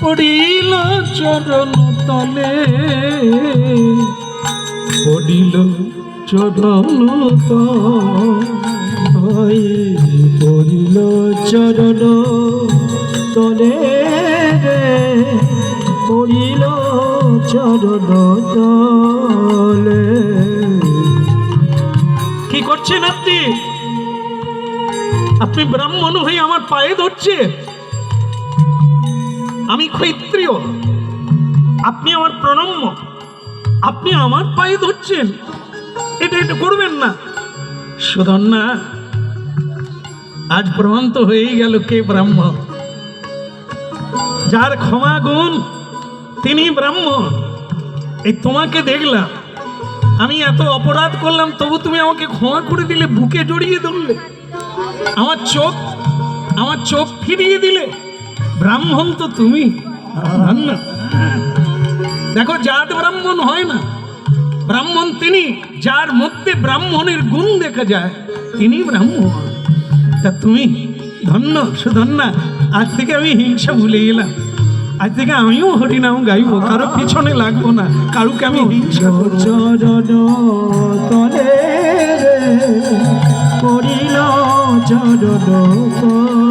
পড়িল চরণ তলে, পড়িল চরণ তলে, পড়িল চরণ তলে, পড়িল চরণ তলে। কি করছেন আপনি? আপনি ব্রাহ্মণ হয়ে আমার পায়ে ধরছে। আমি ক্ষত্রিয়, আপনি আমার প্রণম্য, আপনি আমার পায়ে ধরছেন। এটা একটু করবেন না। সুধন্যা, আজ প্রমাণ তো হয়েই গেল কে ব্রাহ্মণ। যার ক্ষমা গুণ তিনি ব্রাহ্মণ। এই তোমাকে দেখলাম, আমি এত অপরাধ করলাম, তবু তুমি আমাকে ক্ষমা করে দিলে, বুকে জড়িয়ে ধরলে, আমার চোখ ফিরিয়ে দিলে। ব্রাহ্মণ তো তুমি। ধন্য। দেখো, জাত ব্রাহ্মণ হয় না, ব্রাহ্মণ তিনি যার মধ্যে ব্রাহ্মণের গুণ দেখা যায়, তিনি ব্রাহ্মণ। তা তুমি ধন্য, সুধন্যা। আজ থেকে আমি হিংসা ভুলে গেলাম। আজ থেকে আমিও হরিনাম গাইব, কারো পিছনে লাগবো না, কারুকে আমি হিংসা করব। চরণ তলে, পড়িল চরণ তলে,